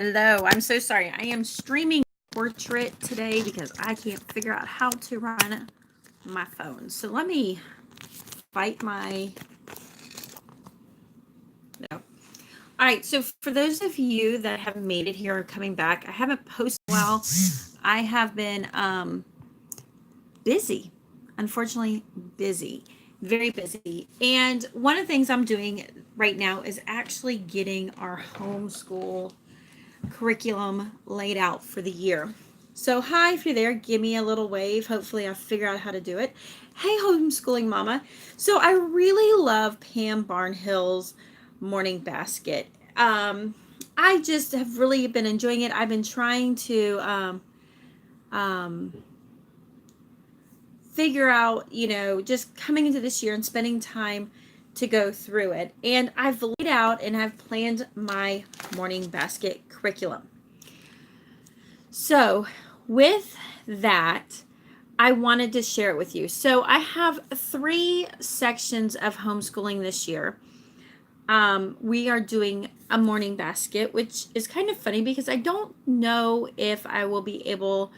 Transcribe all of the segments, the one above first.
Hello, I'm so sorry. I am streaming portrait today because I can't figure out how to run my phone. So let me fight my... No. All right, so for those of you that have made it here or coming back, I haven't posted well. I have been busy, unfortunately busy, very busy. And one of the things I'm doing right now is actually getting our homeschool curriculum laid out for the year. So hi, if you're there, give me a little wave. Hopefully I figure out how to do it. Hey, homeschooling mama. So I really love Pam Barnhill's morning basket. I just have really been enjoying it. I've been trying to figure out, just coming into this year and spending time to go through it. And I've laid out and I've planned my morning basket curriculum. So with that, I wanted to share it with you. So I have 3 sections of homeschooling this year. We are doing a morning basket, which is kind of funny because I don't know if I will be able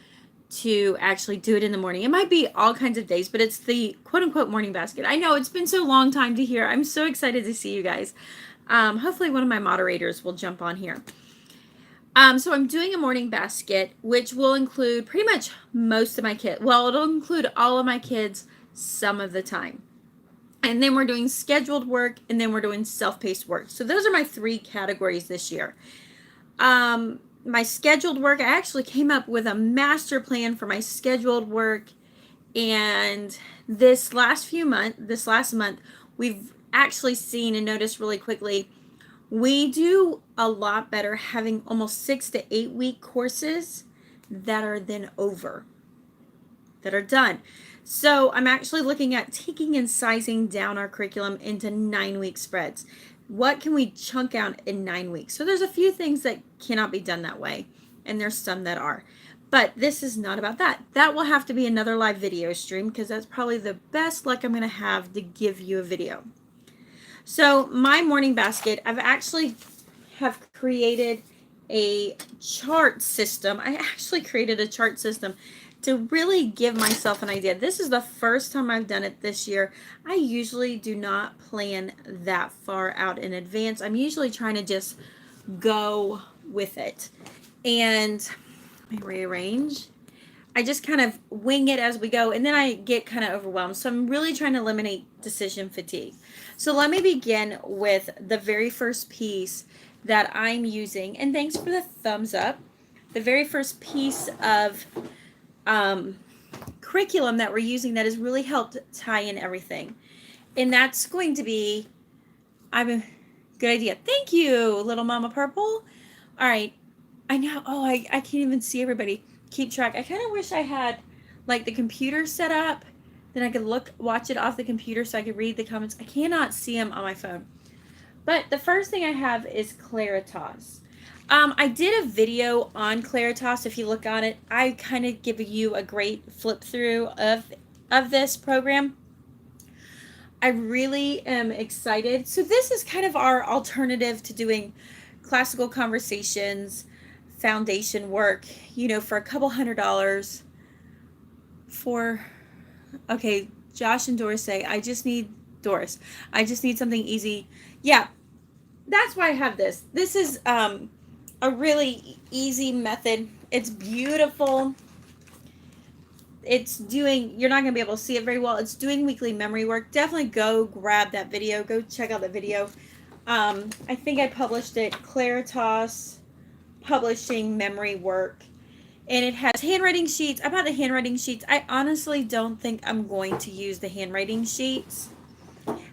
to actually do it in the morning. It might be all kinds of days, but it's the quote unquote morning basket. I know it's been so long time to hear. I'm so excited to see you guys. Hopefully one of my moderators will jump on here. So I'm doing a morning basket, which will include pretty much most of my kids. Well, it'll include all of my kids some of the time. And then we're doing scheduled work, and then we're doing self-paced work. So those are my 3 categories this year. My scheduled work, I actually came up with a master plan for my scheduled work. And this last month, we've actually seen and noticed really quickly, we do a lot better having almost 6 to 8 week courses that are then over, that are done. So I'm actually looking at taking and sizing down our curriculum into 9-week spreads. What can we chunk out in 9 weeks? So there's a few things that cannot be done that way, and there's some that are. But this is not about that. That will have to be another live video stream because that's probably the best luck I'm going to have to give you a video. So my morning basket, I've actually have created a chart system. I actually created a chart system to really give myself an idea. This is the first time I've done it this year. I usually do not plan that far out in advance. I'm usually trying to just go with it. And let me rearrange. I just kind of wing it as we go, and then I get kind of overwhelmed. So I'm really trying to eliminate decision fatigue. So let me begin with the very first piece that I'm using, and thanks for the thumbs up. The very first piece of curriculum that we're using that has really helped tie in everything, and that's going to be, good idea. Thank you, little Mama Purple. All right, I know. Oh, I can't even see everybody. Keep track. I kind of wish I had like the computer set up, then I could watch it off the computer so I could read the comments. I cannot see them on my phone. But the first thing I have is Claritas. I did a video on Claritas. If you look on it, I kind of give you a great flip through of this program. I really am excited. So this is kind of our alternative to doing classical conversations, foundation work, for a couple $100 for, okay, Josh and Doris say, I just need something easy. Yeah, that's why I have this. This is a really easy method. It's beautiful. It's doing, you're not going to be able to see it very well. It's doing weekly memory work. Definitely go grab that video. Go check out the video. I think I published it, Claritas Publishing Memory Work. And it has handwriting sheets. I bought the handwriting sheets. I honestly don't think I'm going to use the handwriting sheets.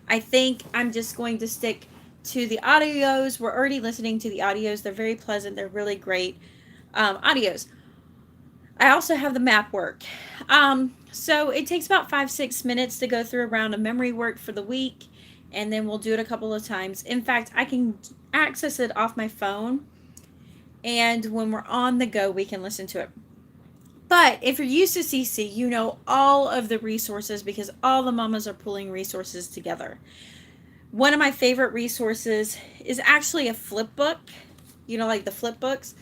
I think I'm just going to stick to the audios. We're already listening to the audios. They're very pleasant. They're really great audios. I also have the map work. So it takes about 5-6 minutes to go through a round of memory work for the week, and then we'll do it a couple of times. In fact, I can access it off my phone, and when we're on the go, we can listen to it. But if you're used to CC, you know all of the resources because all the mamas are pulling resources together. One of my favorite resources is actually a flip book. like the flip books.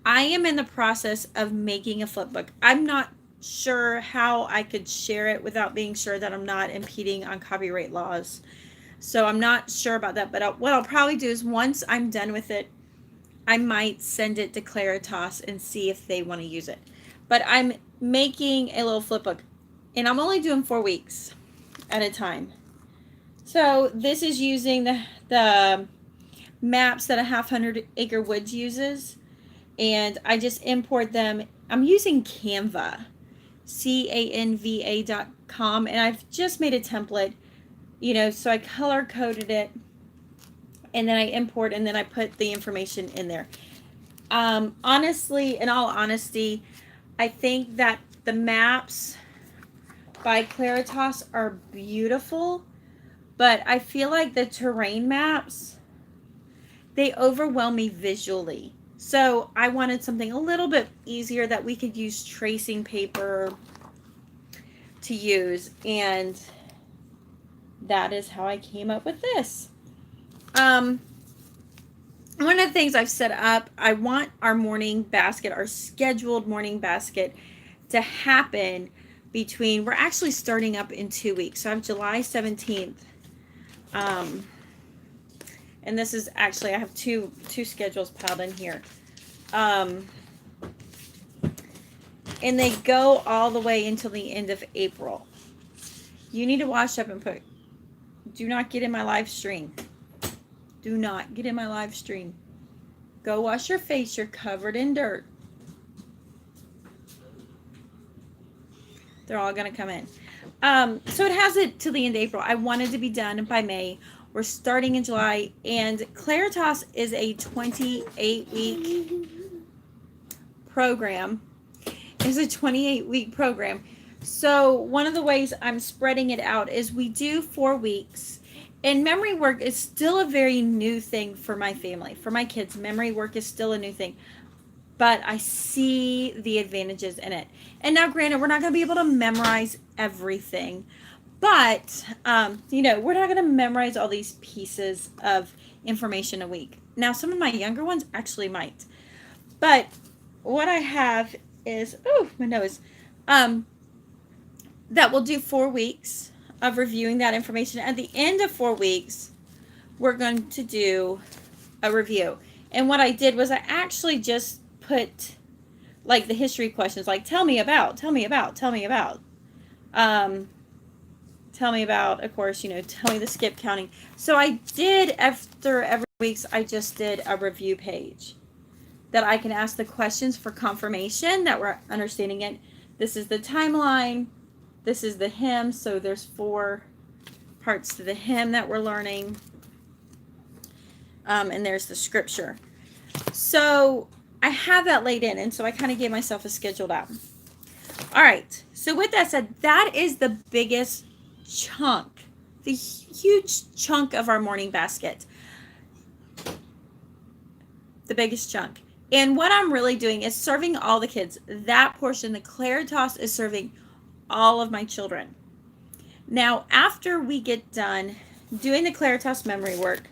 I am in the process of making a flip book. I'm not sure how I could share it without being sure that I'm not impeding on copyright laws. So I'm not sure about that, but what I'll probably do is once I'm done with it, I might send it to Claritas and see if they want to use it. But I'm making a little flip book, and I'm only doing 4 weeks at a time. So this is using the maps that a Half 100 Acre Woods uses, and I just import them. I'm using Canva, canva.com, and I've just made a template, so I color coded it, and then I import, and then I put the information in there. Honestly, in all honesty, I think that the maps by Claritas are beautiful, but I feel like the terrain maps, they overwhelm me visually. So I wanted something a little bit easier that we could use tracing paper to use, and that is how I came up with this. One of the things I've set up, I want our morning basket, our scheduled morning basket, to happen we're actually starting up in 2 weeks. So I have July 17th. And this is actually, I have two schedules piled in here. And they go all the way until the end of April. You need to wash up and do not get in my live stream. Do not get in my live stream. Go wash your face. You're covered in dirt. They're all going to come in. So it has it till the end of April. I wanted to be done by May. We're starting in July. And Claritas is a 28-week program. It's a 28-week program. So one of the ways I'm spreading it out is we do 4 weeks. And memory work is still a very new thing for my family. For my kids, memory work is still a new thing. But I see the advantages in it. And now, granted, we're not going to be able to memorize everything. But, we're not going to memorize all these pieces of information a week. Now, some of my younger ones actually might. But what I have is, my nose, that we'll do 4 weeks of reviewing that information. At the end of 4 weeks, we're going to do a review. And what I did was I actually just put like the history questions, like tell me about, of course, tell me the skip counting. So I did, after every week's, I just did a review page that I can ask the questions for confirmation that we're understanding it. This is the timeline. This is the hymn. So there's 4 parts to the hymn that we're learning. And there's the scripture. So I have that laid in, and so I kind of gave myself a scheduled out. All right. So with that said, that is the biggest chunk, the huge chunk of our morning basket. The biggest chunk. And what I'm really doing is serving all the kids. That portion, the Claritas, is serving all of my children. Now, after we get done doing the Claritas memory work,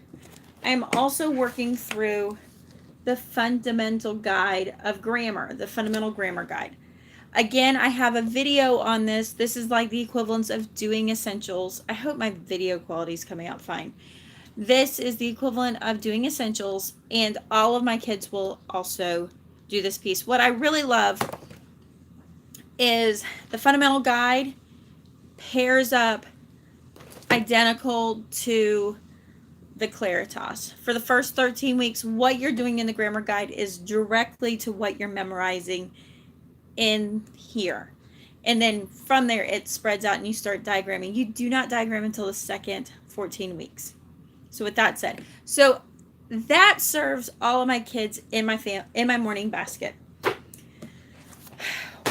I'm also working through the fundamental guide of grammar, the fundamental grammar guide. Again, I have a video on this. This is like the equivalence of doing essentials. I hope my video quality is coming out fine. This is the equivalent of doing essentials, and all of my kids will also do this piece. What I really love is the fundamental guide pairs up identical to the Claritas. For the first 13 weeks, what you're doing in the grammar guide is directly to what you're memorizing in here. And then from there, it spreads out and you start diagramming. You do not diagram until the second 14 weeks. So with that said, so that serves all of my kids in my morning basket.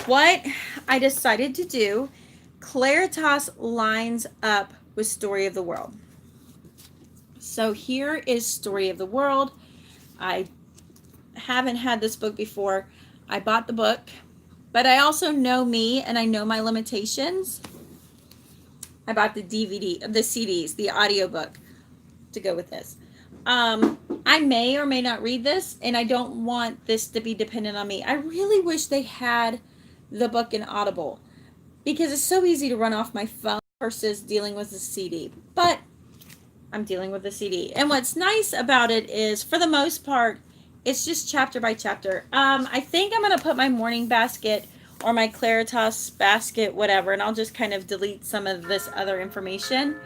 What I decided to do, Claritas lines up with Story of the World. So here is Story of the World. I haven't had this book before. I bought the book, but I also know me and I know my limitations. I bought the DVD, the CDs, the audiobook to go with this. I may or may not read this, and I don't want this to be dependent on me. I really wish they had the book in Audible, because it's so easy to run off my phone versus dealing with a CD. But I'm dealing with a CD. And what's nice about it is, for the most part, it's just chapter by chapter. I think I'm going to put my morning basket or my Claritas basket, whatever, and I'll just kind of delete some of this other information.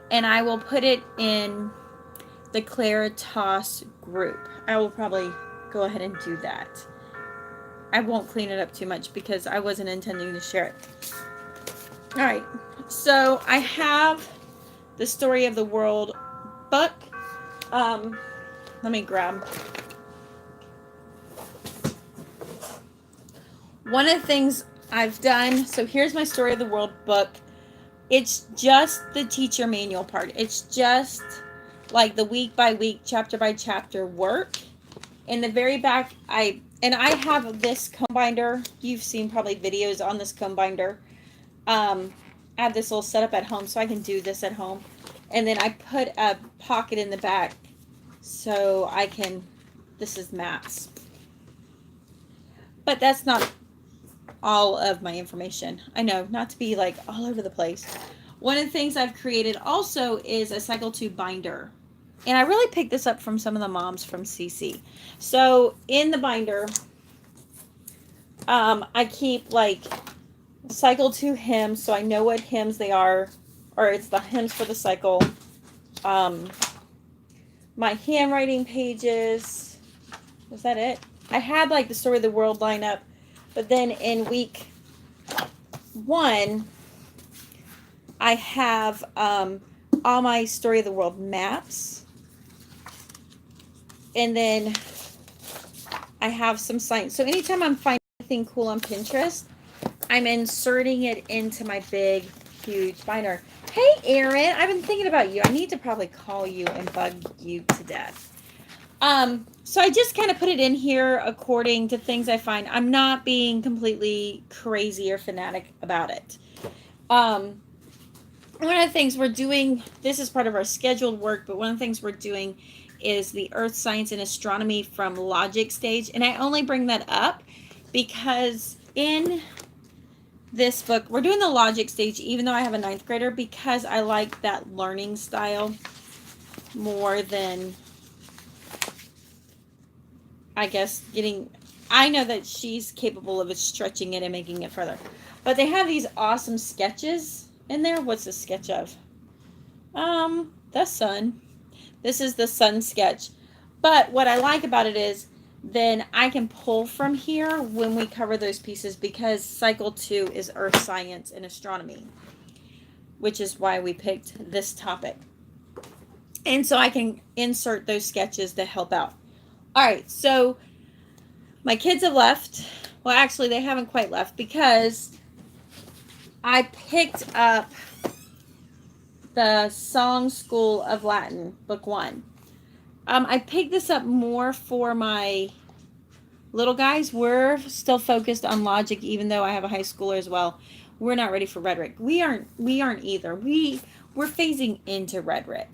And I will put it in the Claritas group. I will probably go ahead and do that. I won't clean it up too much because I wasn't intending to share it. All right, so I have the Story of the World book. Let me grab. One of the things I've done, so here's my Story of the World book. It's just the teacher manual part. It's just like the week by week, chapter by chapter work. In the very back, I have this comb binder. You've seen probably videos on this comb binder. I have this little setup at home, so I can do this at home. And then I put a pocket in the back so I can, this is maps. But that's not all of my information. I know, not to be like all over the place. One of the things I've created also is a cycle 2 binder. And I really picked this up from some of the moms from CC. So in the binder, I keep like cycle 2 hymns, so I know what hymns they are, or it's the hymns for the cycle. My handwriting pages. Was that it? I had like the Story of the World lineup, but then in week 1, I have all my Story of the World maps. And then I have some signs. So anytime I'm finding anything cool on Pinterest, I'm inserting it into my big, huge binder. Hey, Erin, I've been thinking about you. I need to probably call you and bug you to death. So I just kind of put it in here according to things I find. I'm not being completely crazy or fanatic about it. One of the things we're doing, this is part of our scheduled work, but one of the things we're doing is the Earth Science and Astronomy from Logic stage. And I only bring that up because in this book, we're doing the Logic stage, even though I have a 9th grader, because I like that learning style more than, I guess, I know that she's capable of stretching it and making it further. But they have these awesome sketches in there. What's the sketch of? The sun. This is the sun sketch. But what I like about it is then I can pull from here when we cover those pieces, because cycle 2 is Earth Science and Astronomy, which is why we picked this topic. And so I can insert those sketches to help out. All right, so my kids have left. Well, actually, they haven't quite left, because I picked up the Song School of Latin, book 1. I picked this up more for my little guys. We're still focused on logic, even though I have a high schooler as well. We're not ready for rhetoric. We aren't either. We're phasing into rhetoric.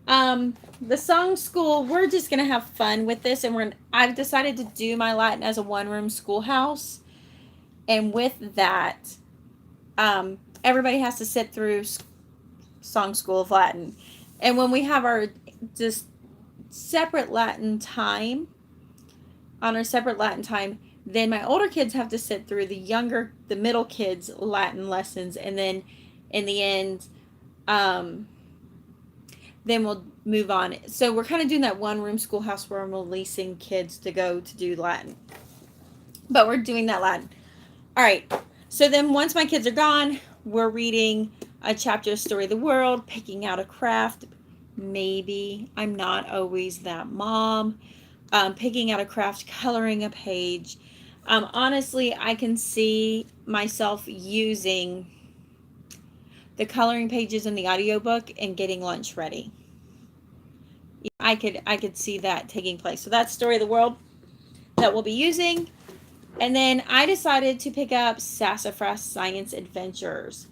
The Song School, we're just gonna have fun with this, and I've decided to do my Latin as a 1-room schoolhouse, and with that, everybody has to sit through Song School of Latin. And when we have our just separate Latin time, on our separate Latin time, then my older kids have to sit through the middle kids' Latin lessons, and then in the end, then we'll move on. So we're kind of doing that 1-room schoolhouse where I'm releasing kids to go to do Latin. But we're doing that Latin. All right. So then once my kids are gone, we're reading a chapter of Story of the World, picking out a craft. Maybe. I'm not always that mom. Picking out a craft, coloring a page. Honestly, I can see myself using the coloring pages in the audiobook and getting lunch ready. I could see that taking place. So that's Story of the World that we'll be using. And then I decided to pick up Sassafras Science Adventures.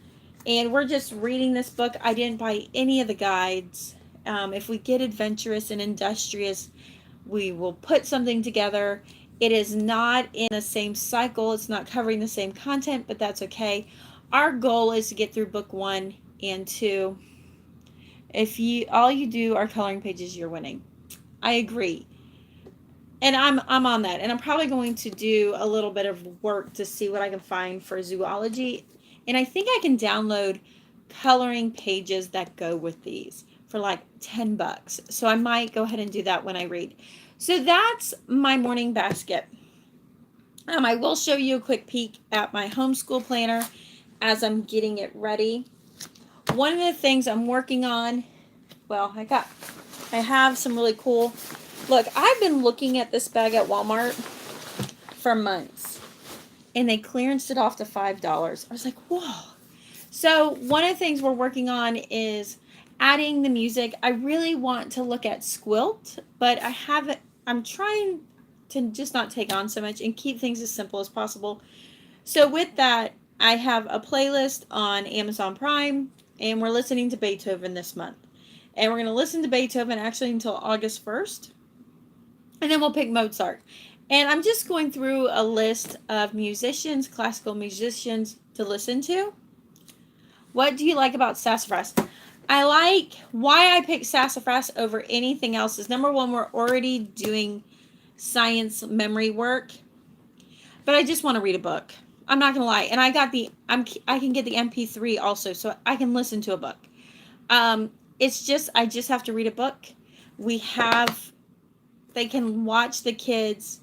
And we're just reading this book. I didn't buy any of the guides. If we get adventurous and industrious, we will put something together. It is not in the same cycle. It's not covering the same content, but that's okay. Our goal is to get through book 1 and 2. If you all you do are coloring pages, you're winning. I agree. And I'm on that. And I'm probably going to do a little bit of work to see what I can find for zoology. And I think I can download coloring pages that go with these for like $10. So I might go ahead and do that when I read. So that's my morning basket. I will show you a quick peek at my homeschool planner as I'm getting it ready. One of the things I'm working on, well, I have some really cool, look, I've been looking at this bag at Walmart for months, and they clearanced it off to $5. I was like, whoa. So one of the things we're working on is adding the music. I really want to look at Squilt, but I'm trying to just not take on so much and keep things as simple as possible. So with that, I have a playlist on Amazon Prime, and we're listening to Beethoven this month. And we're going to listen to Beethoven actually until August 1st. And then we'll pick Mozart. And I'm just going through a list of musicians, classical musicians to listen to. What do you like about sassafras? Why I picked sassafras over anything else is, number one, we're already doing science memory work, but I just want to read a book. I'm not gonna lie, and I can get the MP3 also, so I can listen to a book. It's just I just have to read a book. They can watch the kids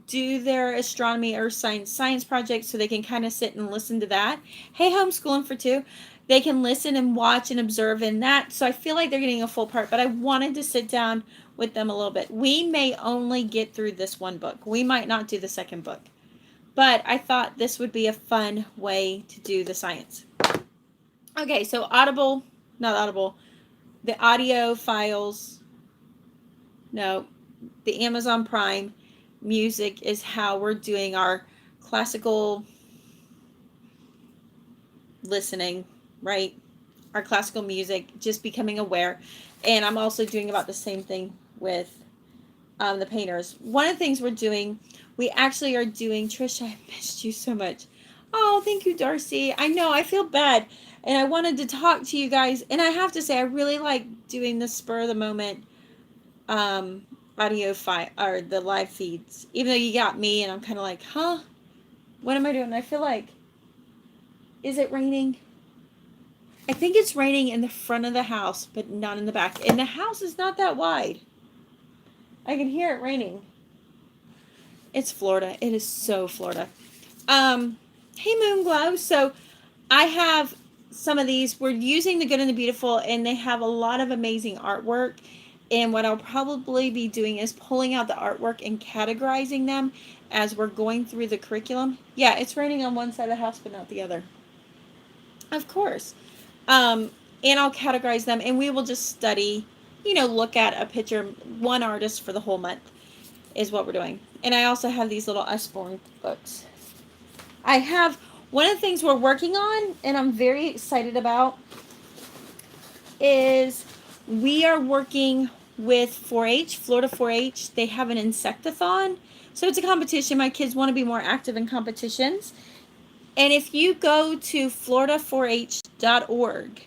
do their astronomy, earth science projects, so they can kind of sit and listen to that. Hey, homeschooling for 2. They can listen and watch and observe in that. So I feel like they're getting a full part, but I wanted to sit down with them a little bit. We may only get through this one book. We might not do the second book, but I thought this would be a fun way to do the science. Okay, so the audio files, no, the Amazon Prime music is how we're doing our classical listening, right? Our classical music, just becoming aware. And I'm also doing about the same thing with the painters. One of the things we actually are doing, Trish, I missed you so much. Oh, thank you, Darcy. I know, I feel bad. And I wanted to talk to you guys. And I have to say, I really like doing the spur of the moment audio file or the live feeds. Even though you got me and I'm kind of like, huh? What am I doing? I feel like, is it raining? I think it's raining in the front of the house, but not in the back. And the house is not that wide. I can hear it raining. It's Florida. It is so Florida. Hey, Moonglow. So I have some of these. We're using the Good and the Beautiful, and they have a lot of amazing artwork. And what I'll probably be doing is pulling out the artwork and categorizing them as we're going through the curriculum. Yeah, it's raining on one side of the house, but not the other. Of course. And I'll categorize them, and we will just study, look at a picture, one artist for the whole month is what we're doing. And I also have these little Usborne books. I have one of the things we're working on, and I'm very excited about, is we are working with 4-H, Florida 4-H. They have an Insectathon. So it's a competition. My kids want to be more active in competitions. And if you go to florida4h.org,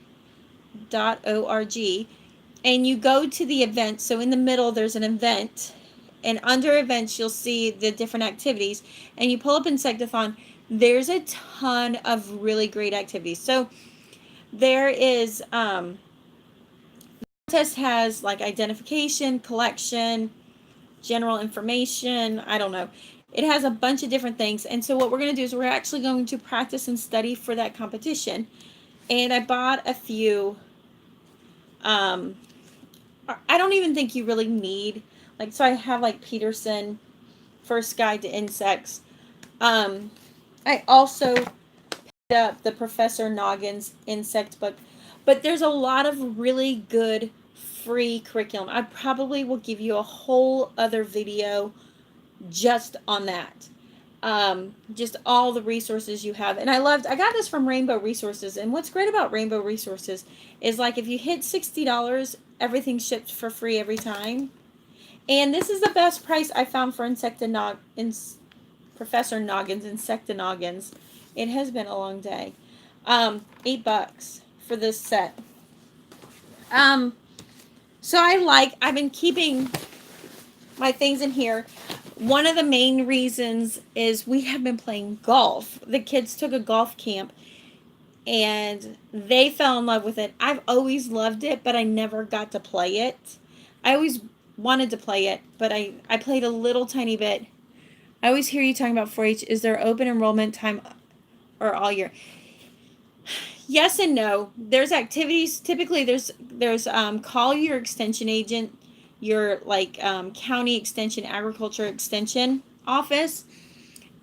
and you go to the event, so in the middle there's an event, and under events you'll see the different activities, and you pull up Insectathon, there's a ton of really great activities. So there is, the test has like identification, collection, general information, I don't know. It has a bunch of different things. And so what we're going to do is we're actually going to practice and study for that competition. And I bought a few. I don't even think you really need, so I have like Peterson, First Guide to Insects. I also picked up the Professor Noggin's insect book. But there's a lot of really good free curriculum. I probably will give you a whole other video just on that. just all the resources you have. And I got this from Rainbow Resources. And what's great about Rainbow Resources is like if you hit $60, everything's shipped for free every time. And this is the best price I found for Professor Noggin's Insectanoggins. It has been a long day. $8 for this set. So I've been keeping my things in here. One of the main reasons is we have been playing golf. The kids took a golf camp and they fell in love with it. I've always loved it, but I never got to play it. I always wanted to play it, but I played a little tiny bit. I always hear you talking about 4-H. Is there open enrollment time or all year? Yes and no. There's activities. Typically, there's call your extension agent, your county extension, agriculture extension office,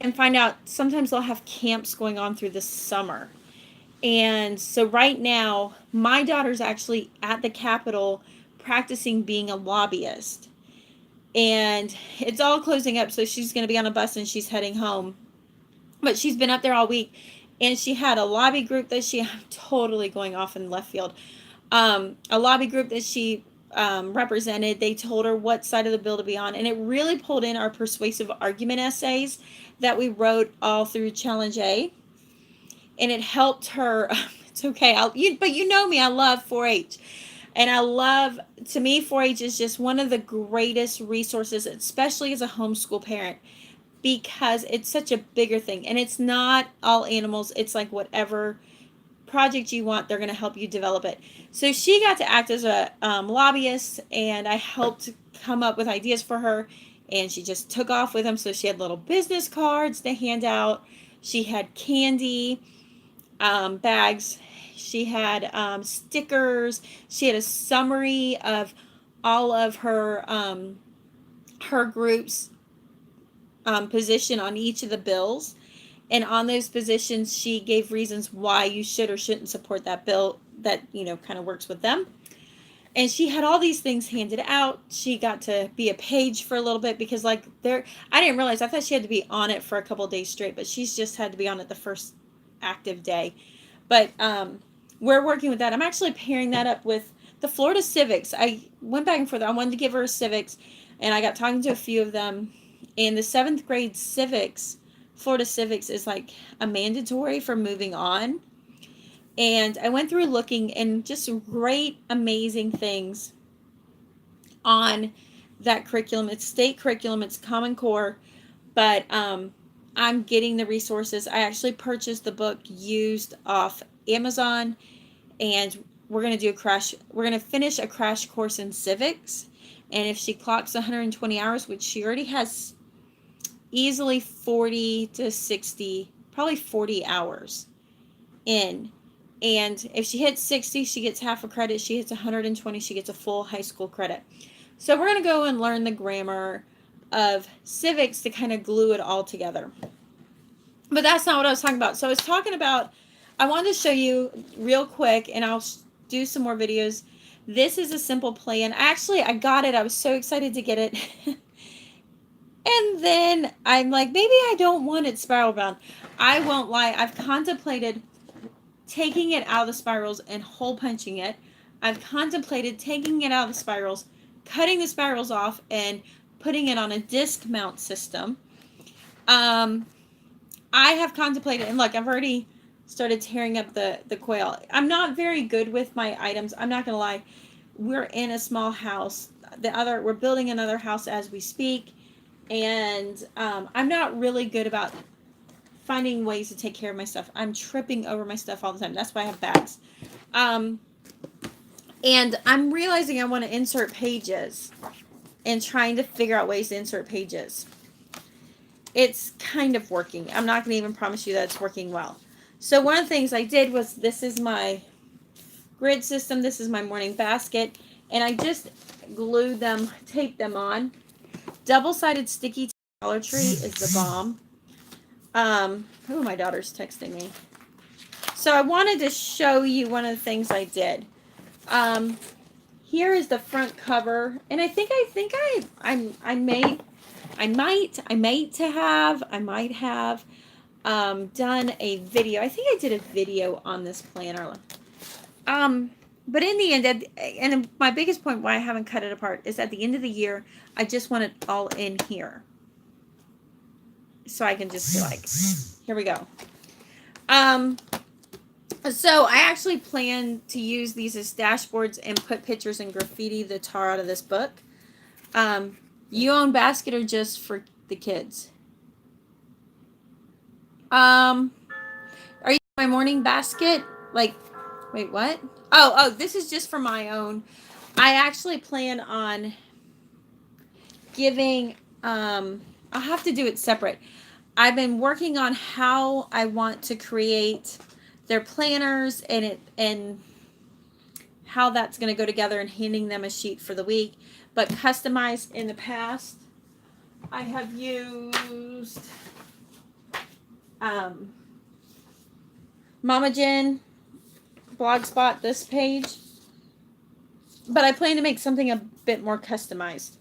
and find out. Sometimes they'll have camps going on through the summer. And so right now, my daughter's actually at the Capitol practicing being a lobbyist. And it's all closing up, so she's going to be on a bus and she's heading home. But she's been up there all week. And she had a lobby group that I'm totally going off in left field. A lobby group that she represented. They told her what side of the bill to be on. And it really pulled in our persuasive argument essays that we wrote all through Challenge A. And it helped her. It's okay. But you know me, I love 4-H. And to me, 4-H is just one of the greatest resources, especially as a homeschool parent, because it's such a bigger thing. And it's not all animals. It's like whatever project you want, they're going to help you develop it. So she got to act as a lobbyist, and I helped come up with ideas for her. And she just took off with them. So she had little business cards to hand out. She had candy bags. She had stickers. She had a summary of all of her group's position on each of the bills. And on those positions, she gave reasons why you should or shouldn't support that bill that, kind of works with them. And she had all these things handed out. She got to be a page for a little bit because I didn't realize, I thought she had to be on it for a couple of days straight, but she's just had to be on it the first active day. But we're working with that. I'm actually pairing that up with the Florida Civics. I went back and forth. I wanted to give her a Civics, and I got talking to a few of them. And the 7th grade Civics, Florida Civics, is like a mandatory for moving on. And I went through looking and just great, amazing things on that curriculum. It's state curriculum. It's Common Core. But I'm getting the resources. I actually purchased the book used off Amazon. And we're going to do we're going to finish a crash course in civics. And if she clocks 120 hours, which she already has easily 40 to 60, probably 40 hours in. And if she hits 60, she gets half a credit. She hits 120, she gets a full high school credit. So we're going to go and learn the grammar of civics to kind of glue it all together. But that's not what I was talking about. So I was talking about, I wanted to show you real quick, and I'll do some more videos. This is a simple plan. I got it. I was so excited to get it. And then I'm like, maybe I don't want it spiral bound. I won't lie. I've contemplated taking it out of the spirals and hole punching it. I've contemplated taking it out of the spirals, cutting the spirals off, and putting it on a disc mount system. I have contemplated, and look, I've already started tearing up the coil. I'm not very good with my items. I'm not going to lie. We're in a small house. We're building another house as we speak. And I'm not really good about finding ways to take care of my stuff. I'm tripping over my stuff all the time. That's why I have bags. And I'm realizing I want to insert pages and trying to figure out ways to insert pages. It's kind of working. I'm not going to even promise you that it's working well. So one of the things I did was, this is my grid system. This is my morning basket. And I just glued them, taped them on. Double-sided sticky Dollar Tree is the bomb. Oh, my daughter's texting me. So I wanted to show you one of the things I did. here is the front cover, and I might have done a video. I think I did a video on this planner. But in the end, and my biggest point why I haven't cut it apart is at the end of the year, I just want it all in here. So I can just be like, here we go. So I actually plan to use these as dashboards and put pictures and graffiti the tar out of this book. You own basket or just for the kids? Are you my morning basket? Like, wait, what? Oh, this is just for my own. I actually plan on giving, I'll have to do it separate. I've been working on how I want to create their planners and how that's going to go together and handing them a sheet for the week. But customized in the past, I have used Mama Jen, Blogspot, this page. But I plan to make something a bit more customized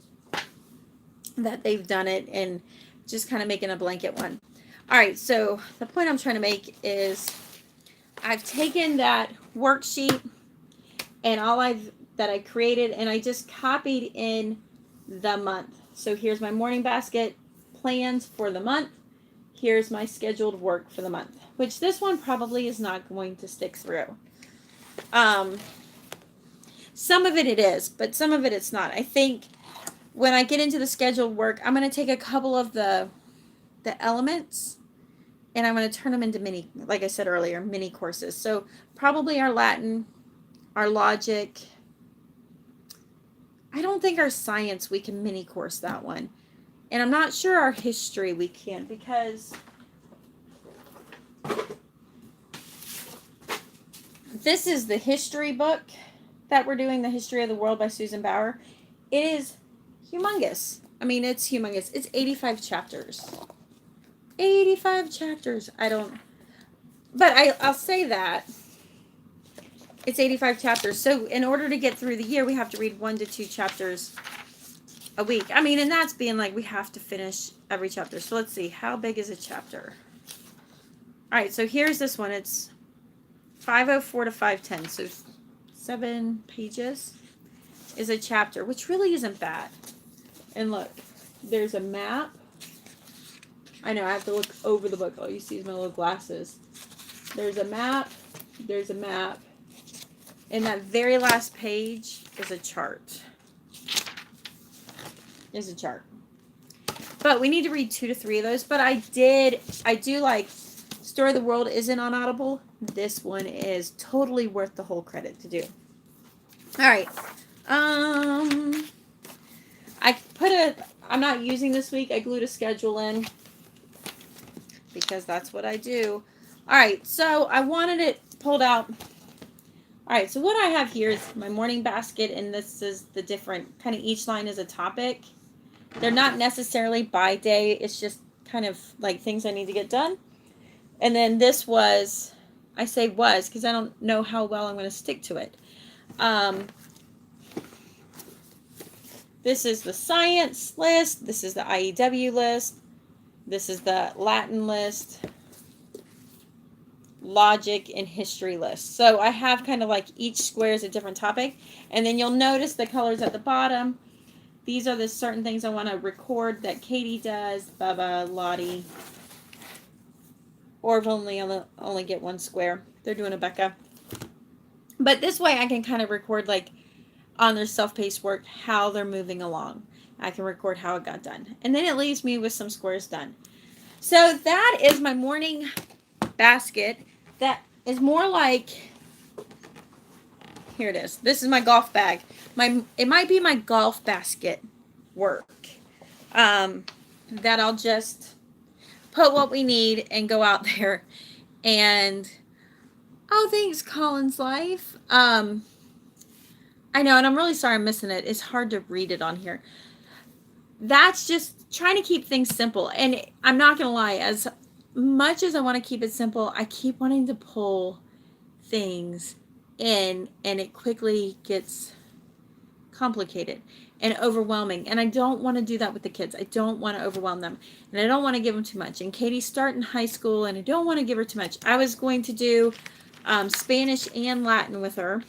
that they've done it and just kind of making a blanket one. All right, so the point I'm trying to make is I've taken that worksheet and that I created, and I just copied in the month. So here's my morning basket plans for the month. Here's my scheduled work for the month, which this one probably is not going to stick through. Some of it is, but some of it's not. I think when I get into the scheduled work, I'm going to take a couple of the elements and I'm going to turn them into mini, like I said earlier, mini courses. So probably our Latin, our logic. I don't think our science, we can mini course that one. And I'm not sure our history we can, because this is the history book that we're doing, The History of the World by Susan Bauer. It is humongous. I mean, it's humongous. It's 85 chapters. 85 chapters. I'll say that. It's 85 chapters. So in order to get through the year, we have to read 1 to 2 chapters a week. I mean, and that's being like, we have to finish every chapter. So let's see. How big is a chapter? All right. So here's this one. It's 504 to 510. So 7 pages is a chapter, which really isn't bad. And look, there's a map. I know I have to look over the book. All you see is my little glasses. There's a map. There's a map. And that very last page is a chart. But we need to read 2 to 3 of those. But I do like Story of the World isn't on Audible. This one is totally worth the whole credit to do. All right. I'm not using this week. I glued a schedule in because that's what I do. All right. So I wanted it pulled out. All right. So what I have here is my morning basket, and this is the different kind of, each line is a topic. They're not necessarily by day. It's just kind of like things I need to get done. And then this was, I say was because I don't know how well I'm going to stick to it. This is the science list. This is the IEW list. This is the Latin list, logic, and history list. So I have kind of like each square is a different topic. And then you'll notice the colors at the bottom. These are the certain things I want to record that Katie does, Bubba, Lottie. Or if only get one square. They're doing a Becca. But this way I can kind of record like on their self-paced work how they're moving along. I can record how it got done. And then it leaves me with some squares done. So that is my morning basket. That is more like, here it is. This is my golf bag. It might be my golf basket work. That I'll just put what we need and go out there and, oh, thanks, Colin's Life. I know, and I'm really sorry I'm missing it. It's hard to read it on here. That's just trying to keep things simple. And I'm not going to lie, as much as I want to keep it simple, I keep wanting to pull things in, and it quickly gets complicated and overwhelming. And I don't want to do that with the kids. I don't want to overwhelm them. And I don't want to give them too much. And Katie's starting high school, and I don't want to give her too much. I was going to do Spanish and Latin with her.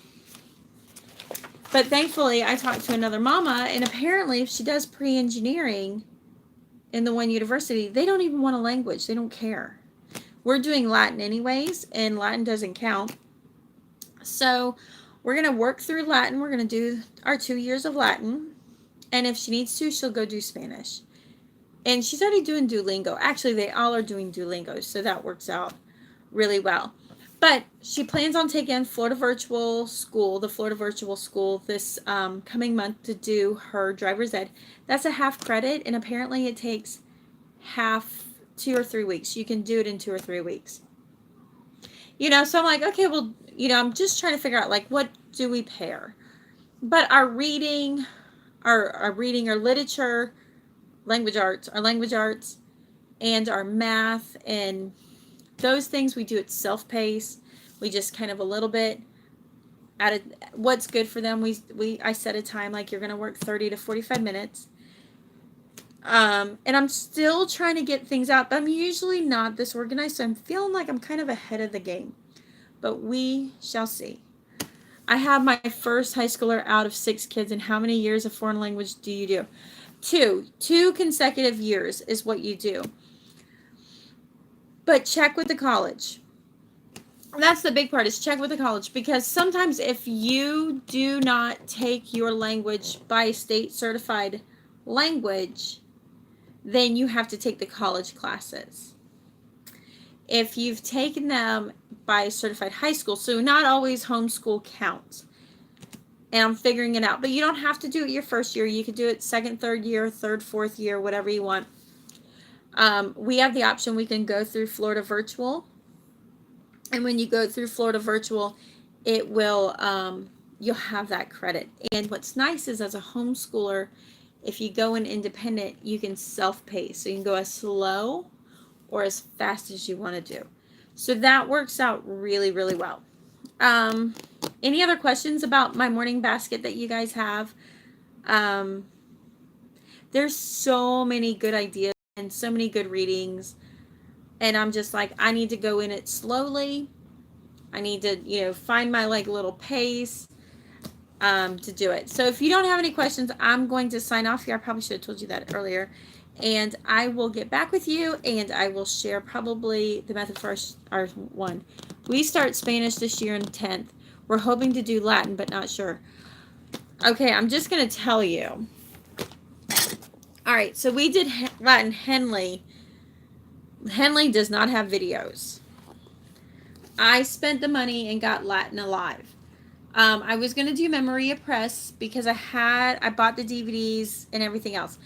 But thankfully, I talked to another mama, and apparently if she does pre-engineering in the one university, they don't even want a language. They don't care. We're doing Latin anyways, and Latin doesn't count. So we're going to work through Latin. We're going to do our 2 years of Latin. And if she needs to, she'll go do Spanish. And she's already doing Duolingo. Actually, they all are doing Duolingo, so that works out really well. But she plans on taking Florida Virtual School, the Florida Virtual School, this coming month to do her driver's ed. That's a half credit, and apparently it takes 2 or 3 weeks. You can do it in 2 or 3 weeks. You know, so I'm like, okay, well, you know, I'm just trying to figure out, like, what do we pair? But our reading, our literature, language arts, and our math, and those things we do at self-pace. We just kind of a little bit at what's good for them. I set a time, like, you're going to work 30 to 45 minutes. And I'm still trying to get things out, but I'm usually not this organized, so I'm feeling like I'm kind of ahead of the game. But we shall see. I have my first high schooler out of 6 kids, and how many years of foreign language do you do? 2. 2 consecutive years is what you do. But check with the college. That's the big part, is check with the college, because sometimes if you do not take your language by a state certified language, then you have to take the college classes. If you've taken them by a certified high school, so not always homeschool counts. And I'm figuring it out. But you don't have to do it your first year. You could do it second, third year, third, fourth year, whatever you want. We have the option, we can go through Florida Virtual. And when you go through Florida Virtual, it will, you'll have that credit. And what's nice is, as a homeschooler, if you go in independent, you can self-pace. So you can go as slow or as fast as you want to do. So that works out really, really well. Any other questions about my morning basket that you guys have? There's so many good ideas and so many good readings. And I'm just like, I need to go in it slowly. I need to, you know, find my like little pace to do it. So if you don't have any questions, I'm going to sign off here. I probably should have told you that earlier. And I will get back with you, and I will share probably the method for our one. We start Spanish this year in 10th. We're hoping to do Latin, but not sure. Okay, I'm just going to tell you. All right, so we did Latin. Henley does not have videos. I spent the money and got Latin Alive. I was going to do Memoria Press because I bought the DVDs and everything else.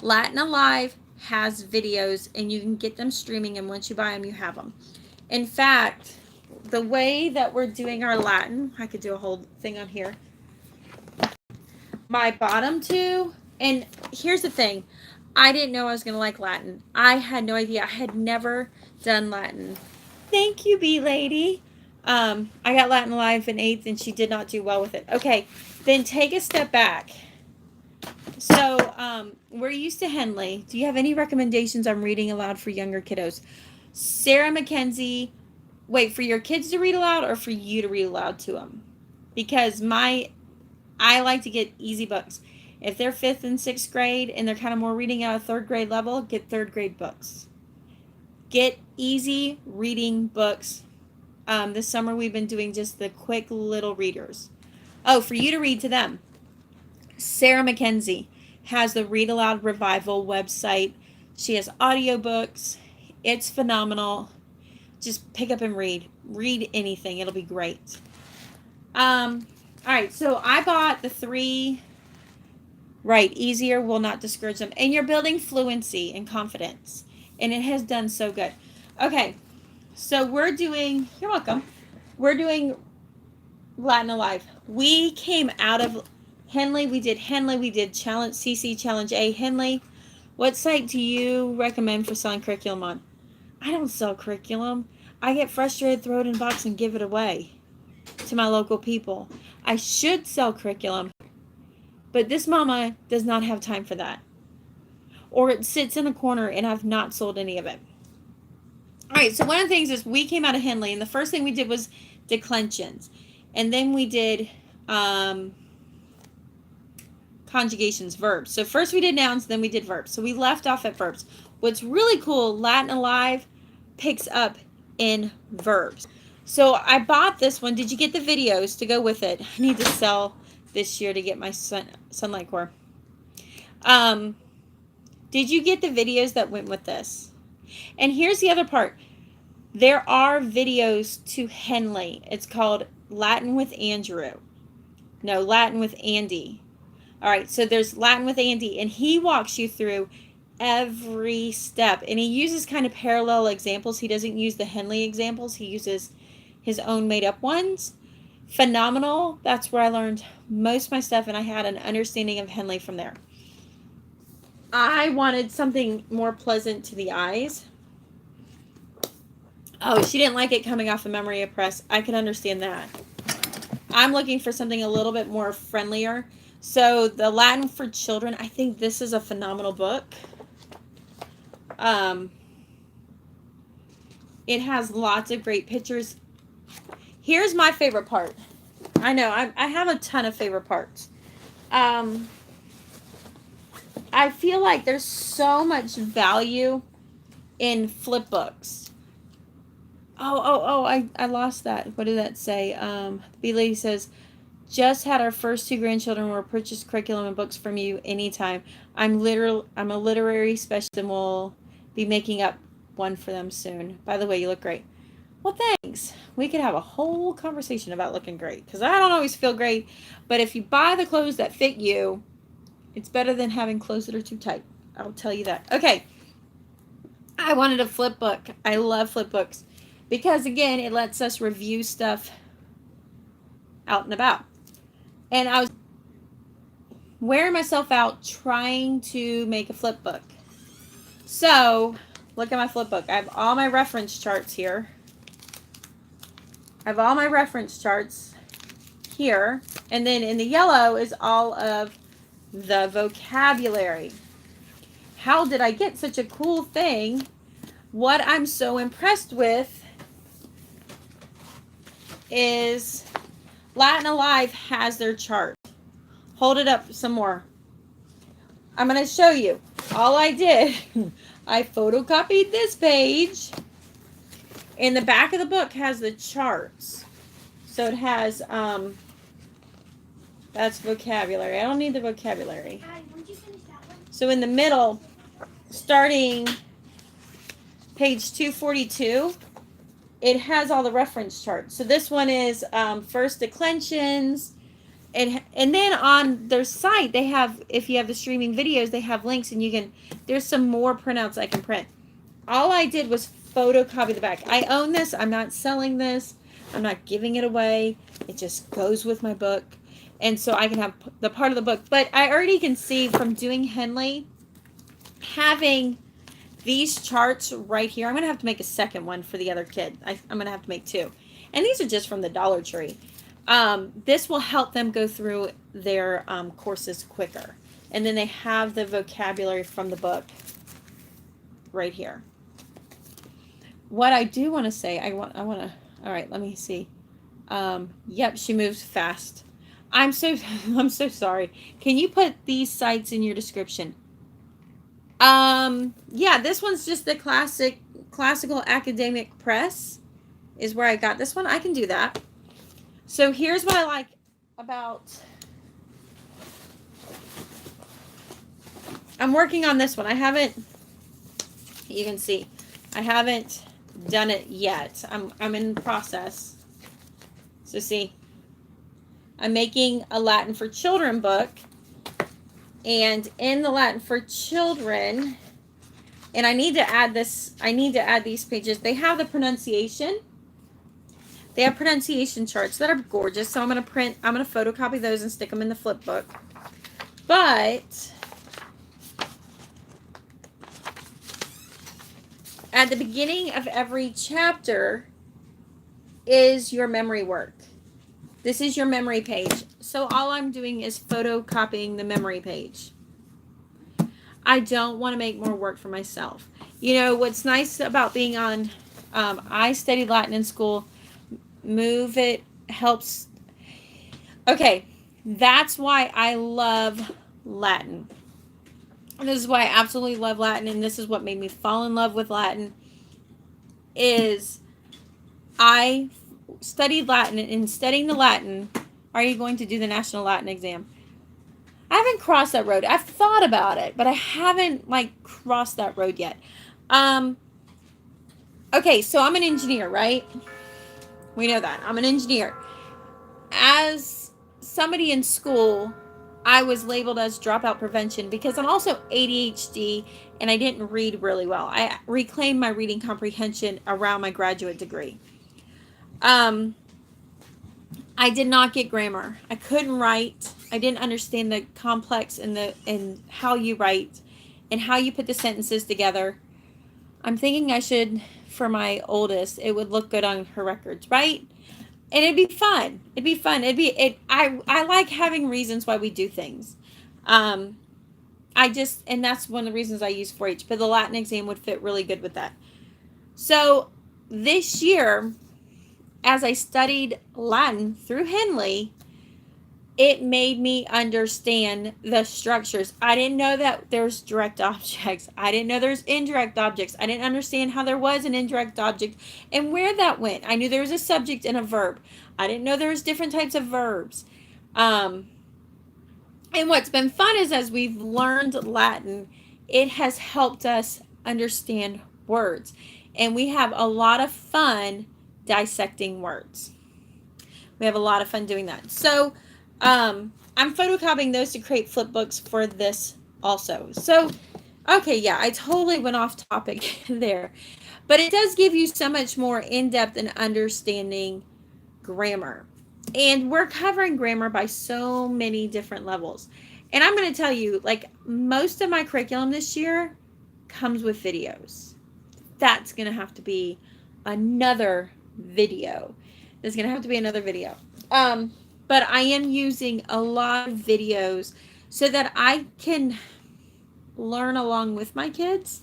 Latin Alive has videos, and you can get them streaming, and once you buy them, you have them. In fact, the way that we're doing our Latin, I could do a whole thing on here. My bottom 2, and here's the thing. I didn't know I was going to like Latin. I had no idea. I had never done Latin. Thank you, B-Lady. I got Latin Alive in 8th, and she did not do well with it. Okay, then take a step back. So, we're used to Henley. Do you have any recommendations on reading aloud for younger kiddos? Sarah Mackenzie, wait, for your kids to read aloud or for you to read aloud to them? Because I like to get easy books. If they're 5th and 6th grade and they're kind of more reading at a 3rd grade level, get 3rd grade books. Get easy reading books. This summer we've been doing just the quick little readers. Oh, for you to read to them. Sarah Mackenzie has the Read Aloud Revival website. She has audiobooks. It's phenomenal. Just pick up and read. Read anything. It'll be great. All right, so I bought the 3. Right, easier will not discourage them. And you're building fluency and confidence. And it has done so good. Okay, so you're welcome. We're doing Latin Alive. We came out of Henley. We did Challenge CC Challenge A. Henley, what site do you recommend for selling curriculum on? I don't sell curriculum. I get frustrated, throw it in a box, and give it away to my local people. I should sell curriculum, But this mama does not have time for that. Or it sits in a corner and I've not sold any of it. All right, so one of the things is we came out of Henley, and the first thing we did was declensions. And then we did conjugations, verbs. So first we did nouns, then we did verbs. So we left off at verbs. What's really cool, Latin Alive picks up in verbs. So I bought this one. Did you get the videos to go with it? I need to sell this year to get my Sunlight Core. Did you get the videos that went with this? And here's the other part. There are videos to Henley. It's called Latin with Andrew. No, Latin with Andy. All right, so there's Latin with Andy, and he walks you through every step. And he uses kind of parallel examples. He doesn't use the Henley examples. He uses his own made-up ones. Phenomenal. That's where I learned most of my stuff, and I had an understanding of Henley from there. I wanted something more pleasant to the eyes. Oh, she didn't like it coming off the memory of press. I can understand that. I'm looking for something a little bit more friendlier. So the Latin for Children, I think this is a phenomenal book. It has lots of great pictures. Here's my favorite part. I know, I have a ton of favorite parts. I feel like there's so much value in flip books. I lost that. What did that say? B Lady says, just had our first 2 grandchildren. Will purchase curriculum and books from you anytime. I'm a literary specialist and will be making up one for them soon. By the way, you look great. Well, thanks. We could have a whole conversation about looking great, because I don't always feel great. But if you buy the clothes that fit you, it's better than having clothes that are too tight. I'll tell you that. Okay. I wanted a flip book. I love flip books because, again, it lets us review stuff out and about. And I was wearing myself out trying to make a flip book. So, look at my flip book. I have all my reference charts here. I have all my reference charts here. And then in the yellow is all of the vocabulary. How did I get such a cool thing? What I'm so impressed with is Latin Alive has their chart. Hold it up some more. I'm going to show you. All I did, I photocopied this page. And the back of the book has the charts. So it has, that's vocabulary. I don't need the vocabulary. So in the middle, starting page 242, it has all the reference charts. So this one is first declensions. And then on their site, they have, if you have the streaming videos, they have links, and you can, there's some more printouts I can print. All I did was photocopy the back. I own this. I'm not selling this. I'm not giving it away. It just goes with my book. And so I can have the part of the book. But I already can see from doing Henley, having these charts right here. I'm going to have to make a second one for the other kid. I'm going to have to make 2. And these are just from the Dollar Tree. This will help them go through their courses quicker. And then they have the vocabulary from the book right here. What I do want to say, I want to, all right, let me see. Yep, she moves fast. I'm so sorry. Can you put these sites in your description? Yeah, this one's just the classical academic press is where I got this one. I can do that. So here's what I like about, I'm working on this one. I haven't, you can see, I haven't done it yet. I'm in the process. So see, I'm making a Latin for Children book, and in the Latin for Children, and I need to add this, I need to add these pages. They have the pronunciation. They have pronunciation charts that are gorgeous. So I'm going to photocopy those and stick them in the flip book. But at the beginning of every chapter is your memory work. This is your memory page. So all I'm doing is photocopying the memory page. I don't want to make more work for myself. You know, what's nice about being on, I studied Latin in school. Move it helps. Okay, that's why I love Latin. And this is why I absolutely love Latin, and this is what made me fall in love with Latin, is I studied Latin, and in studying the Latin, are you going to do the National Latin exam? I haven't crossed that road. I've thought about it, but I haven't like crossed that road yet. Okay, so I'm an engineer, right? We know that. I'm an engineer. As somebody in school, I was labeled as dropout prevention because I'm also ADHD and I didn't read really well. I reclaimed my reading comprehension around my graduate degree. I did not get grammar. I couldn't write. I didn't understand the complex and how you write and how you put the sentences together. I'm thinking I should, for my oldest, it would look good on her records, right? And it'd be fun. It'd be fun. I like having reasons why we do things. And that's one of the reasons I use 4-H, but the Latin exam would fit really good with that. So this year, as I studied Latin through Henley, it made me understand the structures. I didn't know that there's direct objects. I didn't know there's indirect objects. I didn't understand how there was an indirect object and where that went. I knew there was a subject and a verb. I didn't know there was different types of verbs. And what's been fun is as we've learned Latin, it has helped us understand words. And we have a lot of fun dissecting words. We have a lot of fun doing that. So I'm photocopying those to create flip books for this also. So, okay, yeah, I totally went off topic there. But it does give you so much more in-depth in understanding grammar. And we're covering grammar by so many different levels. And I'm going to tell you, like, most of my curriculum this year comes with videos. That's going to have to be another video. There's going to have to be another video. But I am using a lot of videos so that I can learn along with my kids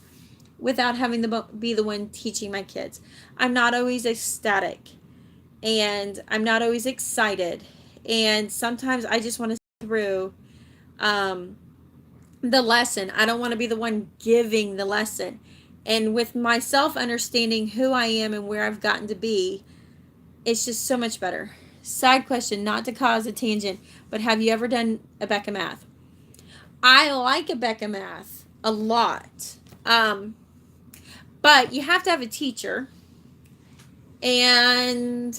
without having to be the one teaching my kids. I'm not always ecstatic and I'm not always excited. And sometimes I just want to sit through the lesson. I don't want to be the one giving the lesson. And with myself understanding who I am and where I've gotten to be, it's just so much better. Side question, not to cause a tangent, but have you ever done Abeka Math? I like Abeka Math a lot. But you have to have a teacher. And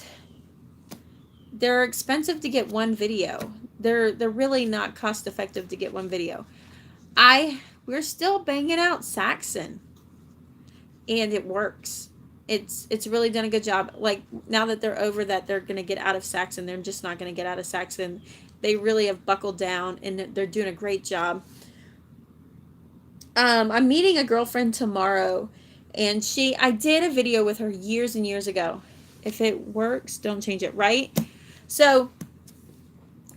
they're expensive to get one video. They're really not cost effective to get one video. We're still banging out Saxon. And it works. It's really done a good job. Like, now that they're over that, they're going to get out of Saxon. They're just not going to get out of Saxon. They really have buckled down, and they're doing a great job. I'm meeting a girlfriend tomorrow, and I did a video with her years and years ago. If it works, don't change it, right? So,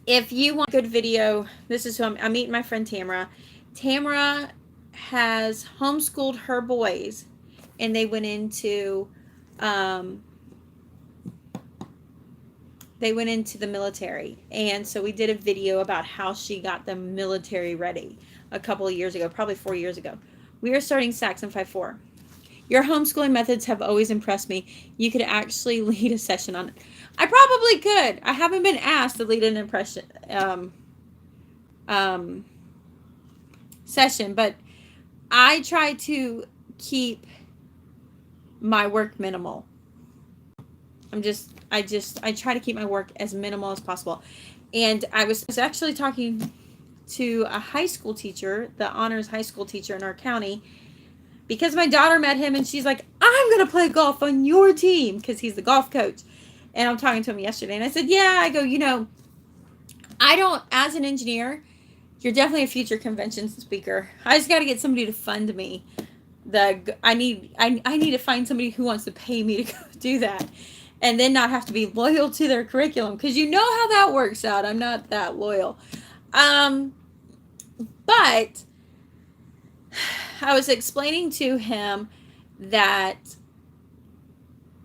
if you want a good video, this is who I'm meeting my friend Tamara. Tamara has homeschooled her boys, and they went into the military. And so we did a video about how she got them military ready a couple of years ago, probably 4 years ago. We are starting Saxon 5-4. Your homeschooling methods have always impressed me. You could actually lead a session on it. I probably could. I haven't been asked to lead an session, but I try to keep my work minimal. I try to keep my work as minimal as possible. And I was actually talking to a high school teacher, the honors high school teacher in our county, because my daughter met him and she's like, I'm going to play golf on your team, because he's the golf coach. And I'm talking to him yesterday and I said, yeah, I go, as an engineer, you're definitely a future convention speaker. I just got to get somebody to fund me. I need to find somebody who wants to pay me to go do that. and then not have to be loyal to their curriculum, because you know how that works out. I'm not that loyal. But I was explaining to him that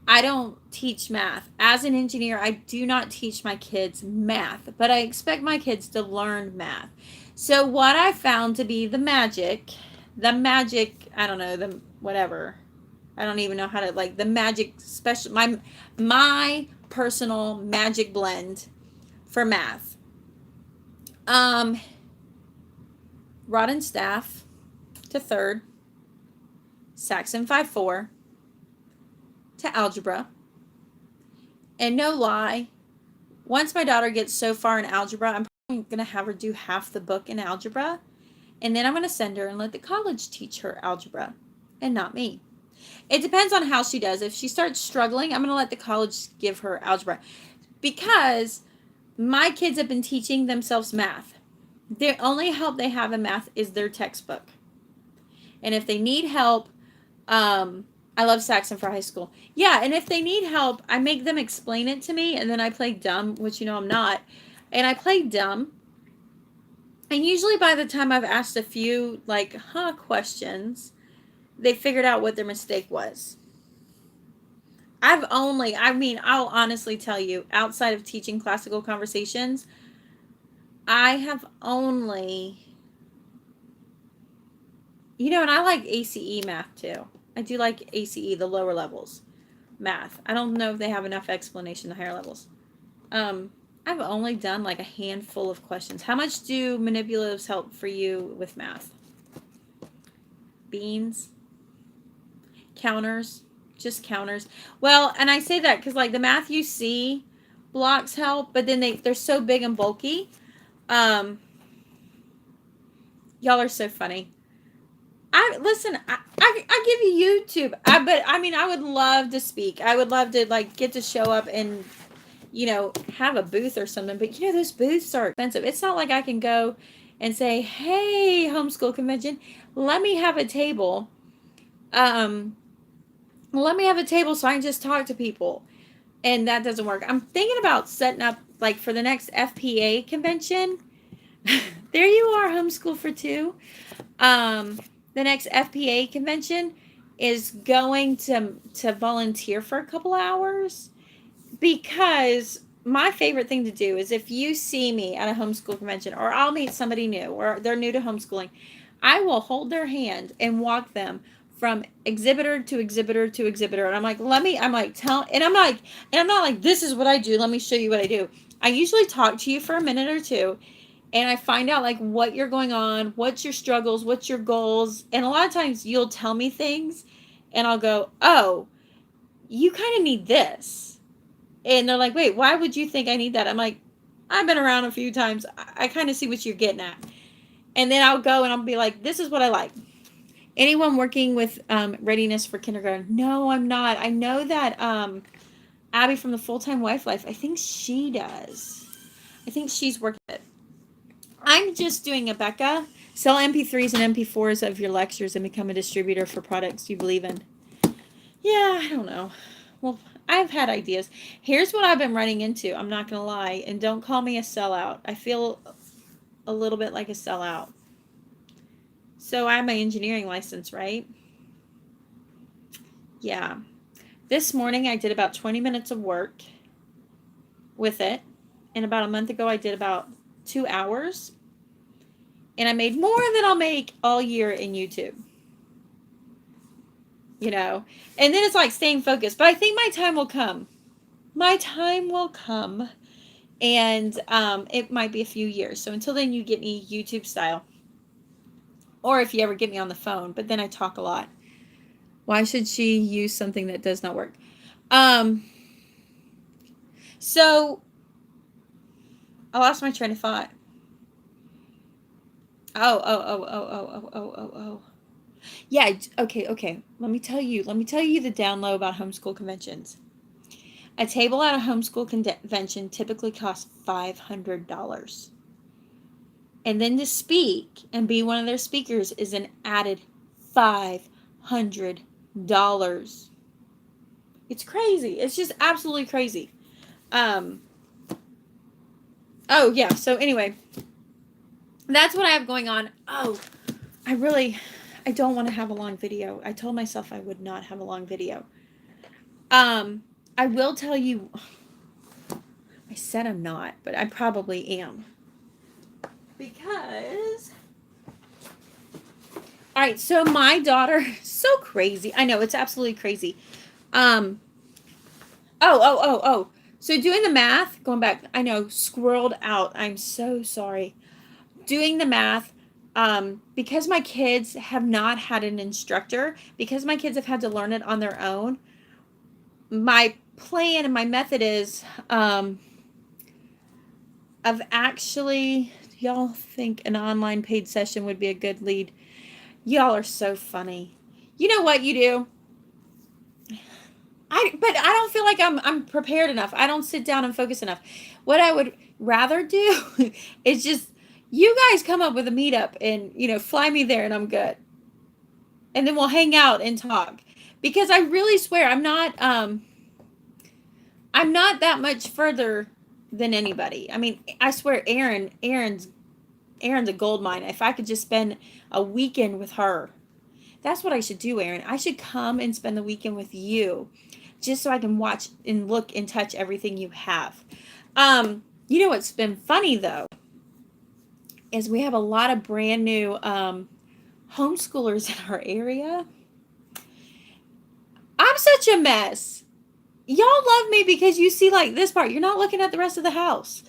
I don't teach math. As an engineer, I do not teach my kids math, but I expect my kids to learn math. So what I found to be the magic, I don't know, the whatever. I don't even know how to, like, the magic special, my personal magic blend for math. Rod and staff to third, Saxon 5-4 to algebra. And no lie, once my daughter gets so far in algebra, I'm probably going to have her do half the book in algebra. And then I'm going to send her and let the college teach her algebra and not me. It depends on how she does. If she starts struggling, I'm going to let the college give her algebra. Because my kids have been teaching themselves math. The only help they have in math is their textbook. And if they need help, I love Saxon for high school. Yeah, and if they need help, I make them explain it to me, and then I play dumb, which you know I'm not. And I play dumb. And usually by the time I've asked a few, like, questions, they figured out what their mistake was. I'll honestly tell you, outside of teaching classical conversations, I have only, and I like ACE math too. I do like ACE, the lower levels math. I don't know if they have enough explanation the higher levels. I've only done like a handful of questions. How much do manipulatives help for you with math? Beans? Counters? Just counters? Well, and I say that because like the math you see blocks help, but then they're so big and bulky. Y'all are so funny. I give you YouTube. I would love to speak. I would love to like get to show up and have a booth or something. But those booths are expensive. It's not like I can go and say, "Hey, homeschool convention, let me have a table." Let me have a table so I can just talk to people. And that doesn't work. I'm thinking about setting up like for the next FPA convention. There you are, Homeschool for Two. The next FPA convention is going to volunteer for a couple hours, because my favorite thing to do is if you see me at a homeschool convention, or I'll meet somebody new, or they're new to homeschooling, I will hold their hand and walk them from exhibitor to exhibitor to exhibitor. And I'm like, and I'm not like, this is what I do. Let me show you what I do. I usually talk to you for a minute or two, and I find out like what you're going on, what's your struggles, what's your goals. And a lot of times you'll tell me things and I'll go, oh, you kind of need this. And they're like, wait, why would you think I need that? I'm like, I've been around a few times. I kind of see what you're getting at. And then I'll go and I'll be like, this is what I like. Anyone working with readiness for kindergarten? No, I'm not. I know that Abby from the Full-Time Wife Life, I think she does. I think she's working it. I'm just doing a Becca. Sell MP3s and MP4s of your lectures and become a distributor for products you believe in. Yeah, I don't know. Well, I've had ideas. Here's what I've been running into. I'm not going to lie. And don't call me a sellout. I feel a little bit like a sellout. So I have my engineering license, right? Yeah. This morning I did about 20 minutes of work with it. And about a month ago I did about 2 hours. And I made more than I'll make all year in YouTube. And then it's like staying focused. But I think my time will come. My time will come. And it might be a few years. So until then, you get me YouTube style. Or if you ever get me on the phone. But then I talk a lot. Why should she use something that does not work? So I lost my train of thought. Oh. Yeah, okay. Let me tell you the down low about homeschool conventions. A table at a homeschool convention typically costs $500. And then to speak and be one of their speakers is an added $500. It's crazy. It's just absolutely crazy. Oh yeah. So anyway, that's what I have going on. Oh, I don't want to have a long video. I told myself I would not have a long video. I will tell you, I said I'm not, but I probably am. Because, all right, so my daughter, so crazy. I know, it's absolutely crazy. So doing the math, going back, I know, squirreled out. I'm so sorry. Doing the math, because my kids have not had an instructor, because my kids have had to learn it on their own, my plan and my method is, of actually, y'all think an online paid session would be a good lead? Y'all are so funny. You know what you do? But I don't feel like I'm prepared enough. I don't sit down and focus enough. What I would rather do is just you guys come up with a meetup and fly me there and I'm good. And then we'll hang out and talk. Because I really swear I'm not that much further than anybody. I mean, I swear Erin's a gold mine. If I could just spend a weekend with her. That's what I should do, Erin. I should come and spend the weekend with you just so I can watch and look and touch everything you have. You know what's been funny, though, is we have a lot of brand new homeschoolers in our area. I'm such a mess. Y'all love me because you see like this part. You're not looking at the rest of the house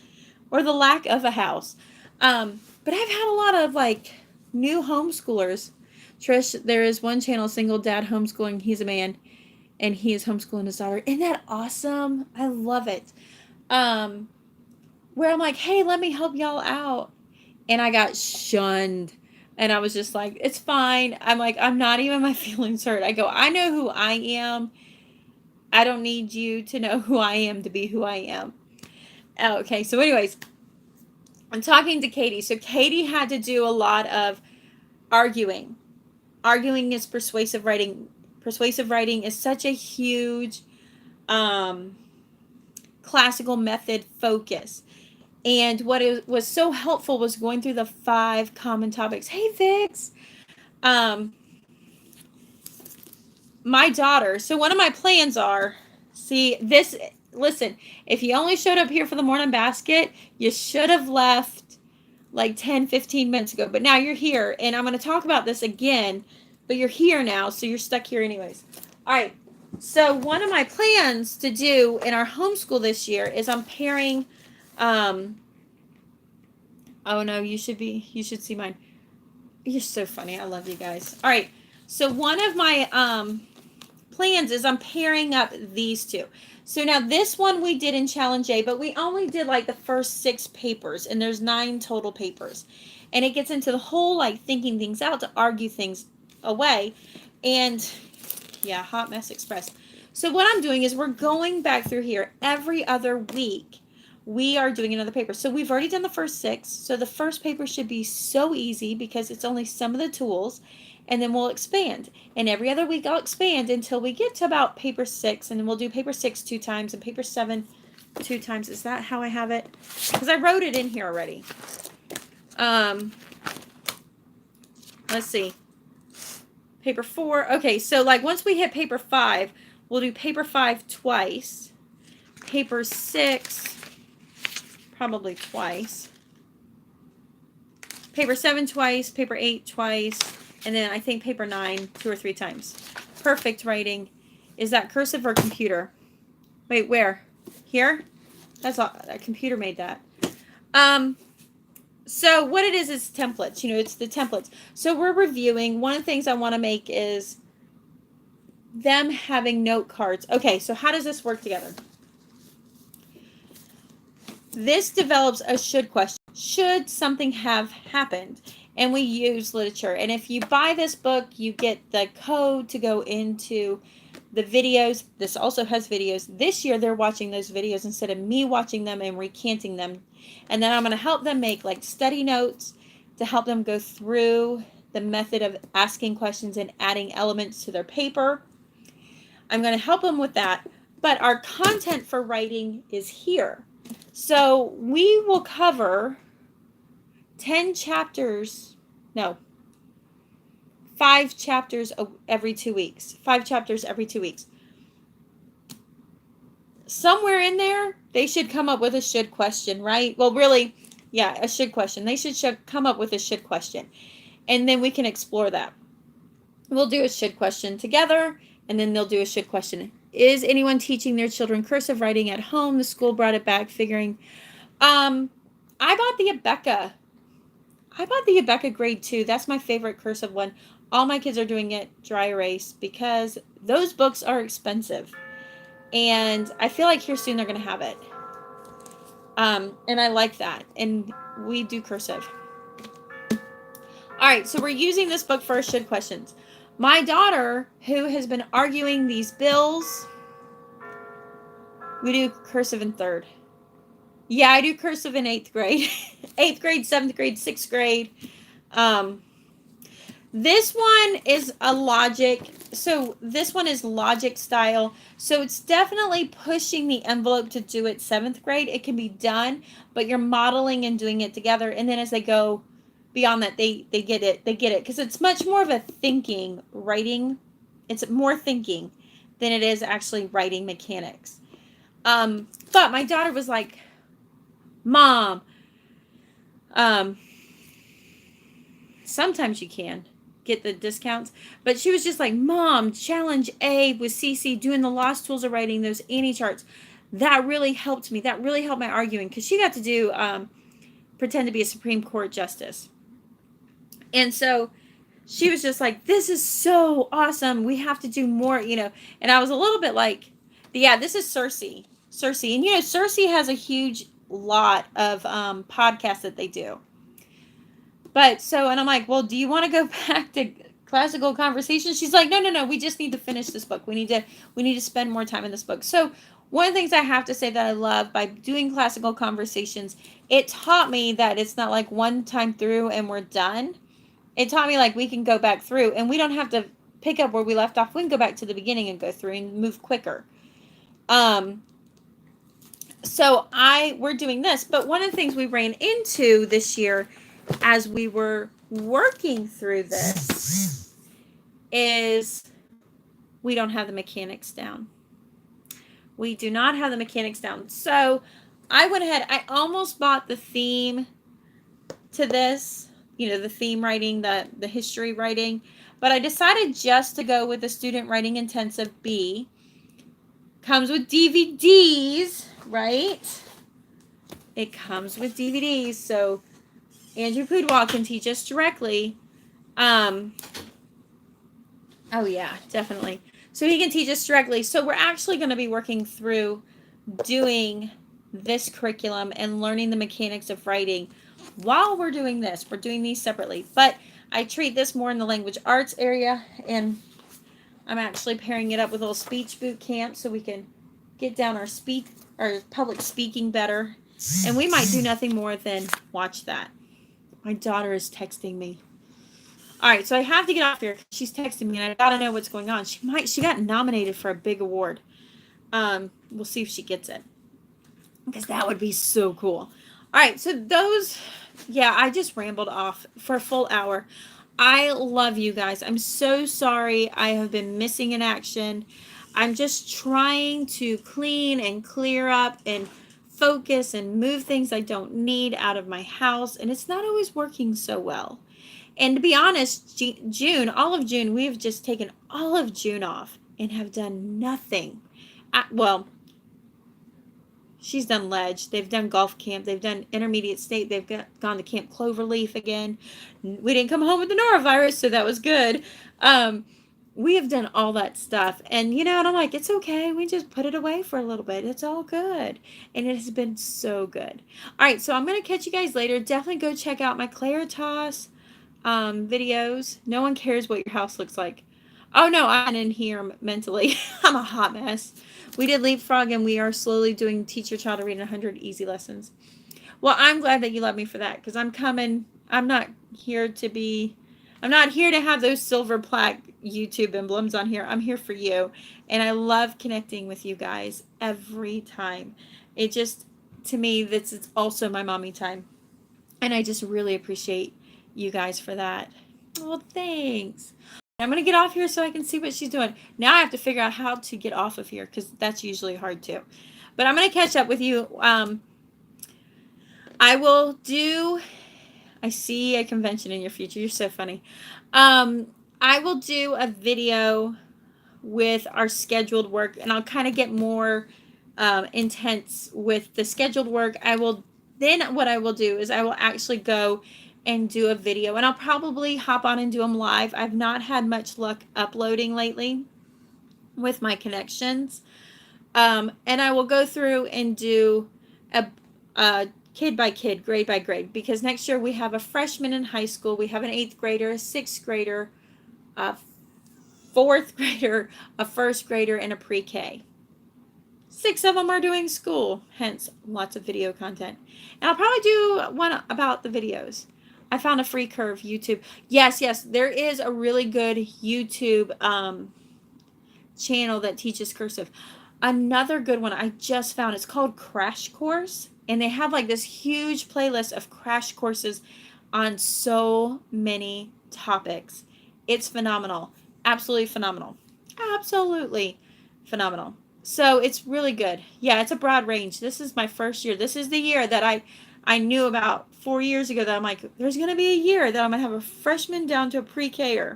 or the lack of a house. But I've had a lot of like new homeschoolers. Trish, there is one channel, Single Dad Homeschooling. He's a man, and he is homeschooling his daughter. Isn't that awesome? I love it. Where I'm like, hey, let me help y'all out. And I got shunned. And I was just like, it's fine. I'm like, I'm not even my feelings hurt. I go, I know who I am. I don't need you to know who I am to be who I am. Okay, so anyways, I'm talking to Katie. So Katie had to do a lot of arguing. Arguing is persuasive writing. Persuasive writing is such a huge classical method focus. And what was so helpful was going through the 5 common topics. Hey, Vix. My daughter. So one of my plans are, listen, if you only showed up here for the morning basket, you should have left like 10, 15 minutes ago. But now you're here, and I'm going to talk about this again, but you're here now, so you're stuck here anyways. All right. So one of my plans to do in our homeschool this year is I'm pairing, oh no, you should see mine. You're so funny. I love you guys. All right. So one of my plans is I'm pairing up these two. So now this one we did in Challenge A, but we only did like the first 6 papers, and there's 9 total papers. And it gets into the whole like thinking things out to argue things away. And yeah, Hot Mess Express. So what I'm doing is we're going back through here every other week. We are doing another paper. So we've already done the first 6. So the first paper should be so easy because it's only some of the tools. And then we'll expand. And every other week I'll expand until we get to about paper 6. And then we'll do paper 6 2 times and paper 7 2 times. Is that how I have it? Because I wrote it in here already. Let's see. Paper 4. Okay, so like once we hit paper 5, we'll do paper 5 twice. Paper 6, probably twice. Paper 7 twice. Paper 8 twice. And then I think paper 9 2 or 3 times. Perfect writing. Is that cursive or computer? Wait, where? Here? That's all. A computer made that. So what it is templates. It's the templates. So we're reviewing. One of the things I want to make is them having note cards. Okay, so how does this work together? This develops a should question. Should something have happened? And we use literature. And if you buy this book, you get the code to go into the videos. This also has videos. This year, they're watching those videos instead of me watching them and recanting them. And then I'm going to help them make like study notes to help them go through the method of asking questions and adding elements to their paper. I'm going to help them with that. But our content for writing is here. So we will cover 10 chapters, no, 5 chapters every 2 weeks. 5 chapters every 2 weeks. Somewhere in there, they should come up with a should question, right? Well, really, yeah, a should question. They should come up with a should question. And then we can explore that. We'll do a should question together, and then they'll do a should question. Is anyone teaching their children cursive writing at home? The school brought it back, figuring. I bought the Abeka grade 2. That's my favorite cursive one. All my kids are doing it dry erase because those books are expensive. And I feel like here soon they're going to have it. And I like that. And we do cursive. All right, so we're using this book for our should questions. My daughter, who has been arguing these bills, we do cursive in 3rd. Yeah, I do cursive in 8th grade. 8th grade, 7th grade, 6th grade. This one is a logic. So this one is logic style. So it's definitely pushing the envelope to do it 7th grade. It can be done, but you're modeling and doing it together. And then as they go beyond that, they get it. They get it. Because it's much more of a thinking, writing. It's more thinking than it is actually writing mechanics. But my daughter was like, Mom, sometimes you can get the discounts, but she was just like, Mom, challenge A with CC doing the lost tools of writing, those Annie charts. That really helped me. That really helped my arguing because she got to do pretend to be a Supreme Court justice. And so she was just like, this is so awesome. We have to do more, And I was a little bit like, yeah, this is Cersei. And, Cersei has a huge lot of podcasts that they do. But and I'm like, well, do you want to go back to classical conversation? She's like, no, we just need to finish this book. We need to spend more time in this book. So one of the things I have to say that I love by doing classical conversations, it taught me that it's not like one time through and we're done. It taught me like we can go back through and we don't have to pick up where we left off. We can go back to the beginning and go through and move quicker. So we're doing this, but one of the things we ran into this year as we were working through this is we don't have the mechanics down. We do not have the mechanics down. So I went ahead, I almost bought the theme to this, the theme writing, the history writing, but I decided just to go with the student writing intensive B. Comes with DVDs, right? It comes with DVDs, so Andrew Poudwall can teach us directly. Oh yeah, definitely. So he can teach us directly. So we're actually going to be working through doing this curriculum and learning the mechanics of writing while we're doing this. We're doing these separately, but I treat this more in the language arts area, and I'm actually pairing it up with a little speech boot camp so we can get down our public speaking better. And we might do nothing more than watch that. My daughter is texting me. All right, so I have to get off here. She's texting me, and I gotta know what's going on. She got nominated for a big award. We'll see if she gets it, because that would be so cool. All right, so I just rambled off for a full hour. I love you guys. I'm so sorry I have been missing in action. I'm just trying to clean and clear up and focus and move things I don't need out of my house, and it's not always working so well. And to be honest, all of June, we have just taken all of June off and have done nothing. She's done ledge, they've done golf camp, they've done intermediate state, they've gone to Camp Cloverleaf again. We didn't come home with the norovirus, so that was good. We have done all that stuff, and and I'm like, it's okay, we just put it away for a little bit, it's all good, and it has been so good. All right, so I'm going to catch you guys later. Definitely go check out my Claritas videos. No one cares what your house looks like. Oh no, I'm in here mentally. I'm a hot mess. We did leapfrog, and we are slowly doing Teach Your Child to Read in 100 Easy Lessons. Well, I'm glad that you love me for that, because I'm not here to be I'm not here to have those silver plaque YouTube emblems on here. I'm here for you. And I love connecting with you guys every time. It just, to me, this is also my mommy time. And I just really appreciate you guys for that. Well, thanks. I'm going to get off here so I can see what she's doing. Now I have to figure out how to get off of here because that's usually hard too. But I'm going to catch up with you. I will do, I see a convention in your future. You're so funny. I will do a video with our scheduled work, and I'll kind of get more intense with the scheduled work. Then what I will do is I will actually go and do a video, and I'll probably hop on and do them live. I've not had much luck uploading lately with my connections. And I will go through and do a kid by kid, grade by grade, because next year we have a freshman in high school, we have an 8th grader, a 6th grader, a 4th grader, a 1st grader, and a pre-K. 6 of them are doing school, hence lots of video content. And I'll probably do one about the videos. I found a free curve YouTube. Yes, there is a really good YouTube channel that teaches cursive. Another good one I just found, it's called Crash Course, and they have like this huge playlist of crash courses on so many topics. It's phenomenal. Absolutely phenomenal. Absolutely phenomenal. So it's really good. Yeah, it's a broad range. This is my first year. This is the year that I knew about 4 years ago that I'm like, there's going to be a year that I'm going to have a freshman down to a pre-K-er.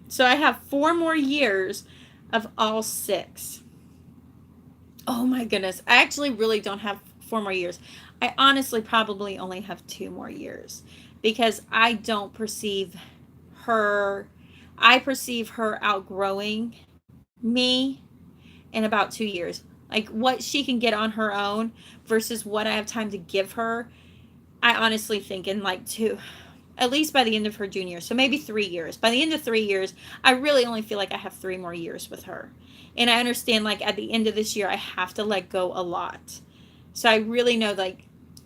So I have 4 more years of all 6. Oh my goodness. I actually really don't have 4 more years. I honestly probably only have 2 more years because I don't perceive her, I perceive her outgrowing me in about 2 years. Like what she can get on her own versus what I have time to give her. I honestly think in like 2, at least by the end of her junior, so maybe 3 years. By the end of 3 years, I really only feel like I have 3 more years with her. And I understand like at the end of this year, I have to let go a lot. So I really know like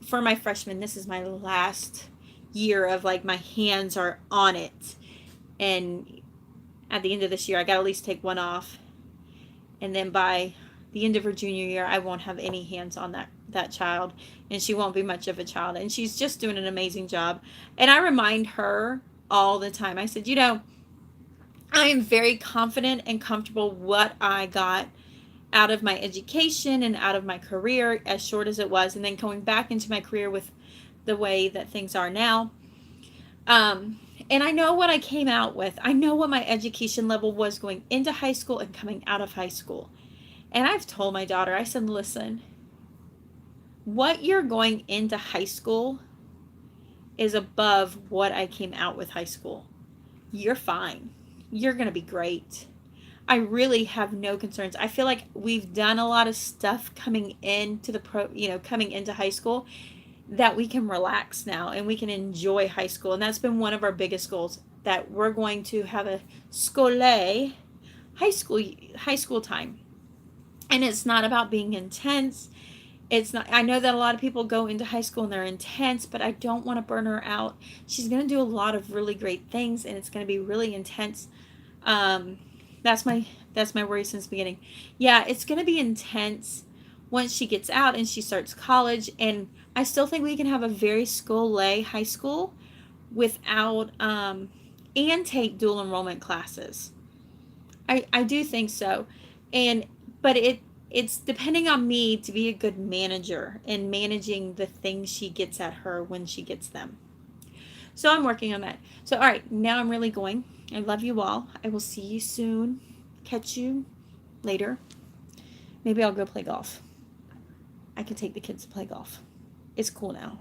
for my freshman, this is my last year of like my hands are on it. And at the end of this year, I got to at least take 1 off. And then by the end of her junior year, I won't have any hands on that child, and she won't be much of a child, and she's just doing an amazing job. And I remind her all the time. I said, I am very confident and comfortable what I got out of my education and out of my career, as short as it was, and then going back into my career with the way that things are now. And I know what I came out with. I know what my education level was going into high school and coming out of high school. And I've told my daughter, I said, listen, what you're going into high school is above what I came out with high school. You're fine. You're going to be great. I really have no concerns. I feel like we've done a lot of stuff coming into coming into high school that we can relax now and we can enjoy high school. And that's been one of our biggest goals, that we're going to have a high school time. And it's not about being intense. It's not, I know that a lot of people go into high school and they're intense, but I don't want to burn her out. She's going to do a lot of really great things and it's going to be really intense. That's my worry since the beginning. Yeah, it's going to be intense once she gets out and she starts college, and I still think we can have a very school-lay high school without and take dual enrollment classes. I do think so. But it's depending on me to be a good manager and managing the things she gets at her when she gets them. So I'm working on that. So all right, now I'm really going. I love you all. I will see you soon. Catch you later. Maybe I'll go play golf. I can take the kids to play golf. It's cool now.